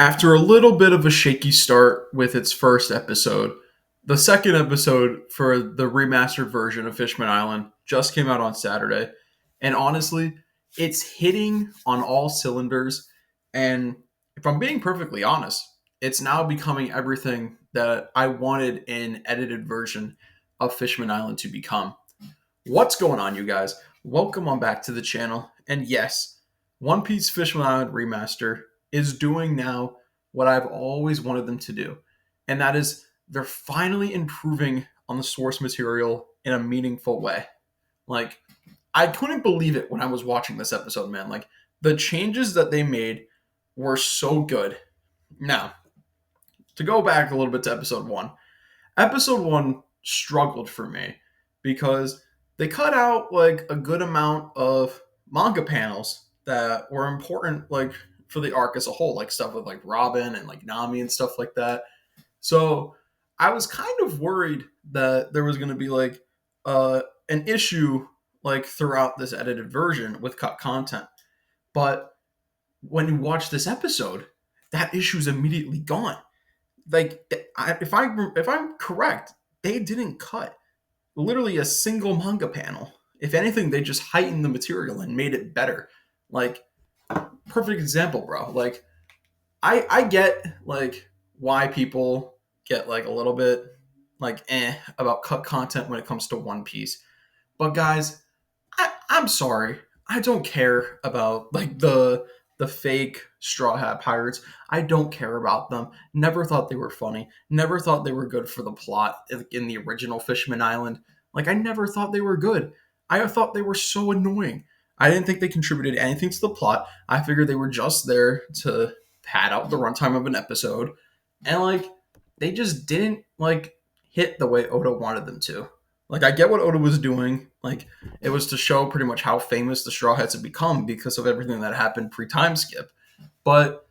After a little bit of a shaky start with its first episode, the second episode for the remastered version of Fishman Island just came out on Saturday. And honestly, it's hitting on all cylinders. And if I'm being perfectly honest, it's now becoming everything that I wanted an edited version of Fishman Island to become. What's going on, you guys? Welcome on back to the channel. And yes, One Piece Fishman Island Remaster is doing now what I've always wanted them to do. And that is they're finally improving on the source material in a meaningful way. Like, I couldn't believe it when I was watching this episode, man. Like, the changes that they made were so good. Now, to go back a little bit to episode one struggled for me because they cut out like a good amount of manga panels that were important, like for the arc as a whole, like stuff with like Robin and like Nami and stuff like that. So I was kind of worried that there was going to be like an issue like throughout this edited version with cut content. But when you watch this episode, that issue's immediately gone. Like, if I'm correct, they didn't cut literally a single manga panel. If anything, they just heightened the material and made it better. Like, perfect example, bro. Like, I get like why people get like a little bit like about cut content when it comes to One Piece. But guys, I'm sorry. I don't care about like the fake Straw Hat Pirates. I don't care about them. Never thought they were funny. Never thought they were good for the plot in the original Fishman Island. Like, I never thought they were good. I thought they were so annoying. I didn't think they contributed anything to the plot. I figured they were just there to pad out the runtime of an episode. And like, they just didn't like hit the way Oda wanted them to. Like, I get what Oda was doing. Like, it was to show pretty much how famous the Straw Hats had become because of everything that happened pre-time skip. But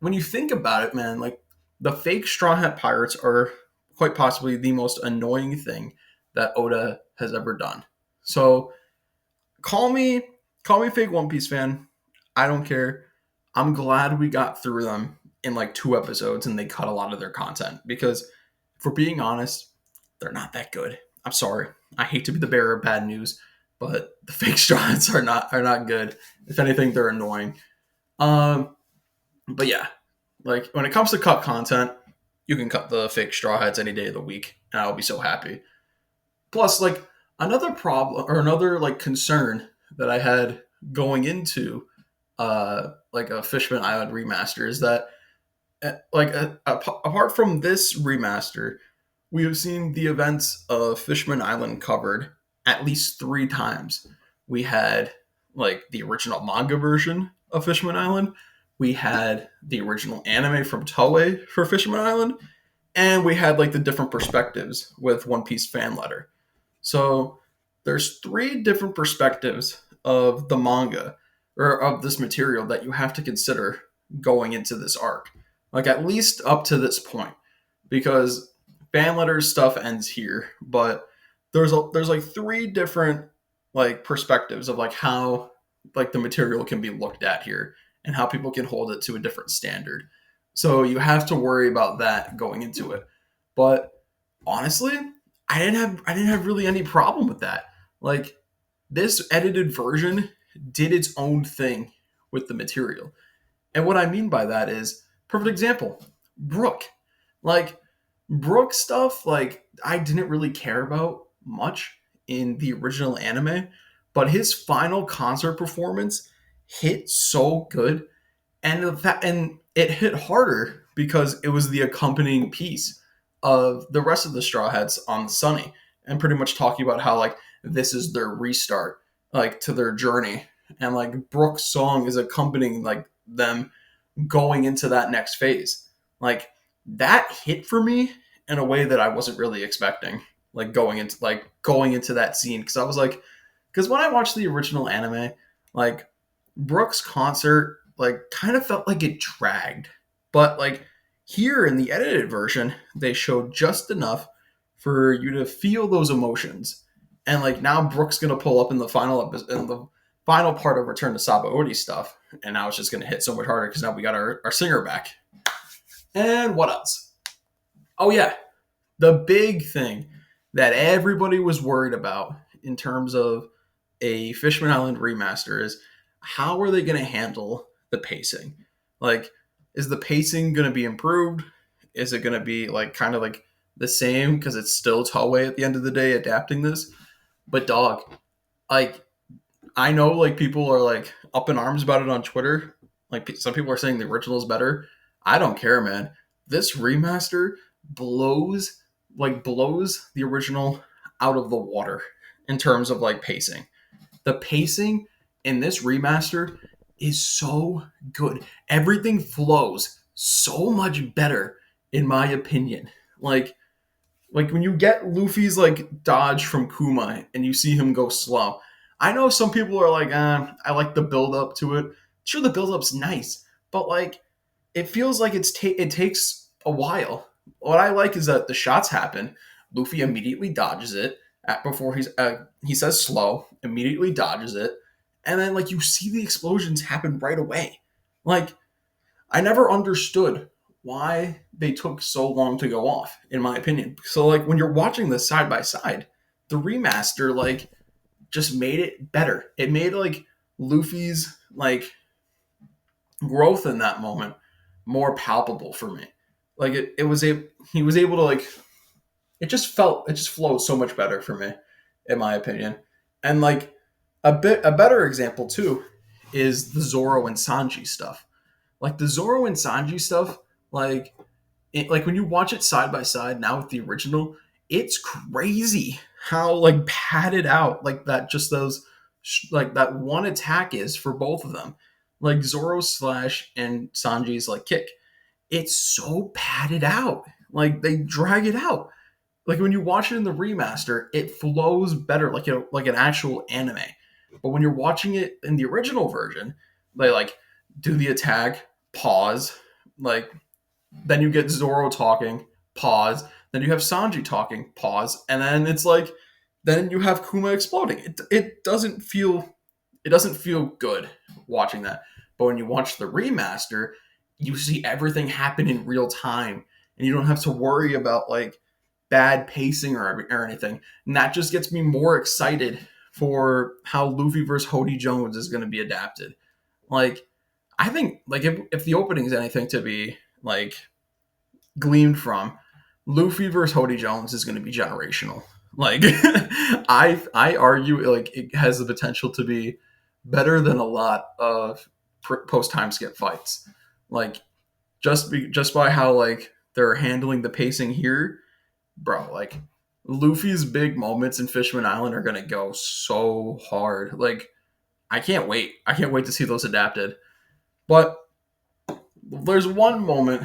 when you think about it, man, like, the fake Straw Hat Pirates are quite possibly the most annoying thing that Oda has ever done. So, call me fake One Piece fan. I don't care. I'm glad we got through them in like 2 episodes and they cut a lot of their content because, if we're being honest, they're not that good. I'm sorry. I hate to be the bearer of bad news, but the fake Straw Hats are not good. If anything, they're annoying. But yeah, like when it comes to cut content, you can cut the fake Straw Hats any day of the week, and I'll be so happy. Plus, like another problem or another like concern that I had going into like a Fishman Island remaster is that apart from this remaster, we have seen the events of Fishman Island covered at least 3 times. We had like the original manga version of Fishman Island. We had the original anime from Toei for Fishman Island, and we had like the different perspectives with One Piece fan letter. So there's 3 different perspectives of the manga or of this material that you have to consider going into this arc. Like, at least up to this point, because fan letters stuff ends here, but there's like 3 different like perspectives of like how like the material can be looked at here and how people can hold it to a different standard. So you have to worry about that going into it. But honestly, I didn't have really any problem with that. Like, this edited version did its own thing with the material. And what I mean by that is, perfect example, Brook. Like, Brook stuff, like, I didn't really care about much in the original anime, but his final concert performance hit so good, and and it hit harder because it was the accompanying piece of the rest of the Straw Hats on Sunny, and pretty much talking about how like this is their restart, like to their journey, and like Brook's song is accompanying like them going into that next phase. Like, that hit for me in a way that I wasn't really expecting. Like going into that scene, because I was like, because when I watched the original anime, like Brook's concert like kind of felt like it dragged, but like here in the edited version, they showed just enough for you to feel those emotions. And like now Brook's gonna pull up in the final in the final part of Return to Sabaody stuff, and now it's just gonna hit so much harder because now we got our singer back. And what else? Oh yeah, the big thing that everybody was worried about in terms of a Fishman Island remaster is how are they going to handle the pacing? Like, is the pacing going to be improved? Is it going to be like kind of like the same because it's still Toei at the end of the day adapting this? But dog, like I know like people are like up in arms about it on Twitter. Like some people are saying the original is better. I don't care, man. This remaster blows blows the original out of the water in terms of like pacing. The pacing in this remaster is so good. Everything flows so much better in my opinion. Like when you get Luffy's like dodge from Kuma and you see him go slow. I know some people are like, I like the build up to it. Sure, the build up's nice, but like it feels like it takes a while. What I like is that the shots happen. Luffy immediately dodges it before he says slow, immediately dodges it, and then like you see the explosions happen right away. Like I never understood why they took so long to go off, in my opinion. So like when you're watching this side by side, the remaster like just made it better. It made like Luffy's like growth in that moment more palpable for me. Like he was able to like it just flowed so much better for me, in my opinion. And like a better example too is the Zoro and Sanji stuff. Like the Zoro and Sanji stuff, like like when you watch it side by side now with the original, it's crazy how like padded out like that just those like that one attack is for both of them. Like Zoro's slash and Sanji's like kick. It's so padded out. Like they drag it out. Like when you watch it in the remaster, it flows better like an actual anime. But when you're watching it in the original version, they like do the attack, pause, like then you get Zoro talking, pause. Then you have Sanji talking, pause, and then it's like, then you have Kuma exploding. It doesn't feel good watching that. But when you watch the remaster, you see everything happen in real time, and you don't have to worry about like bad pacing or anything. And that just gets me more excited for how Luffy versus Hody Jones is going to be adapted. Like, I think like if the opening is anything to be like gleaned from, Luffy versus Hody Jones is going to be generational. Like I argue like it has the potential to be better than a lot of post time skip fights. Like just by how like they're handling the pacing here, bro. Like Luffy's big moments in Fishman Island are going to go so hard. Like I can't wait. I can't wait to see those adapted. But there's one moment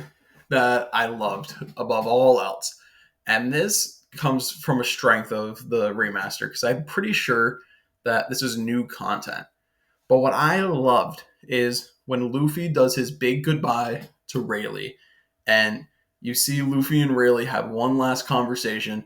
that I loved above all else. And this comes from a strength of the remaster because I'm pretty sure that this is new content. But what I loved is when Luffy does his big goodbye to Rayleigh, and you see Luffy and Rayleigh have one last conversation,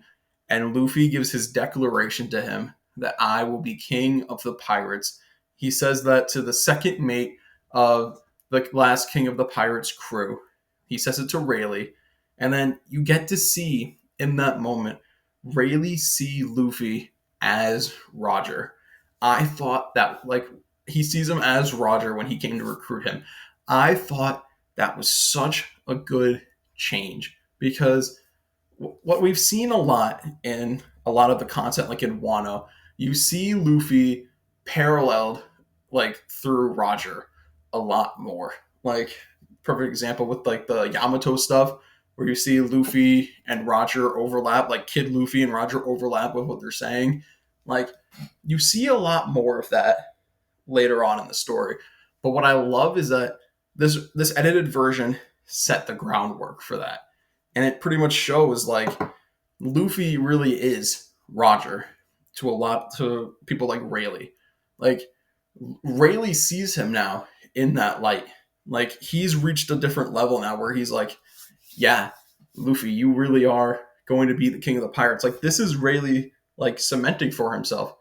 and Luffy gives his declaration to him that I will be king of the pirates. He says that to the second mate of the last king of the pirates crew. He says it to Rayleigh, and then you get to see in that moment Rayleigh see Luffy as Roger. I thought that like he sees him as Roger when he came to recruit him. I thought that was such a good change because what we've seen a lot in a lot of the content, like in Wano, you see Luffy paralleled like through Roger a lot more. Like perfect example with like the Yamato stuff, where you see Luffy and Roger overlap, like Kid Luffy and Roger overlap with what they're saying. Like you see a lot more of that later on in the story. But what I love is that this edited version set the groundwork for that. And it pretty much shows like Luffy really is Roger to people like Rayleigh. Like Rayleigh sees him now in that light. Like he's reached a different level now where he's like, yeah, Luffy, you really are going to be the king of the pirates. Like this is Rayleigh like cementing for himself.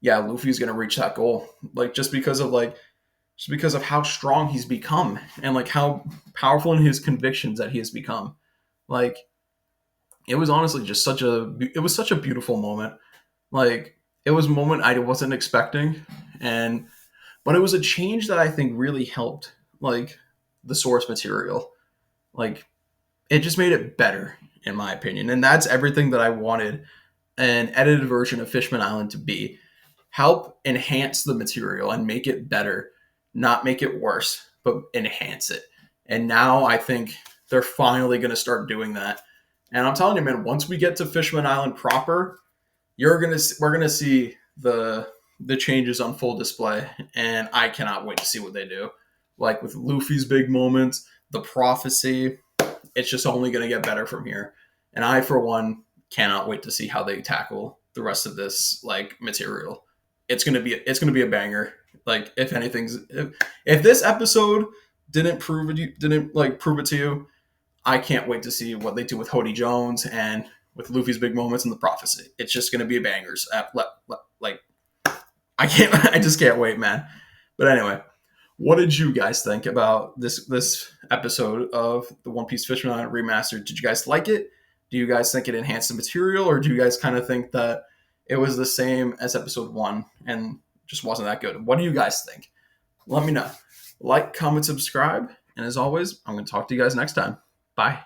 Yeah, Luffy's gonna reach that goal. Like just because of like just because of how strong he's become and like how powerful in his convictions that he has become. Like it was honestly just such a beautiful moment. Like it was a moment I wasn't expecting, and but it was a change that I think really helped like the source material. Like it just made it better in my opinion, and that's everything that I wanted an edited version of Fishman Island to be. Help enhance the material and make it better, not make it worse, but enhance it. And now I think they're finally going to start doing that. And I'm telling you, man, once we get to Fishman Island proper, we're gonna see the changes on full display, and I cannot wait to see what they do. Like with Luffy's big moments, the prophecy, it's just only gonna get better from here. And I, for one, cannot wait to see how they tackle the rest of this like material. It's gonna be a banger. Like if this episode didn't like prove it to you, I can't wait to see what they do with Hody Jones and with Luffy's big moments in the prophecy. It's just going to be bangers. Like I can't, I just can't wait, man. But anyway, what did you guys think about this episode of the One Piece Fishman Island Remastered? Did you guys like it? Do you guys think it enhanced the material, or do you guys kind of think that it was the same as episode one and just wasn't that good? What do you guys think? Let me know. Like, comment, subscribe, and as always, I'm going to talk to you guys next time. Bye.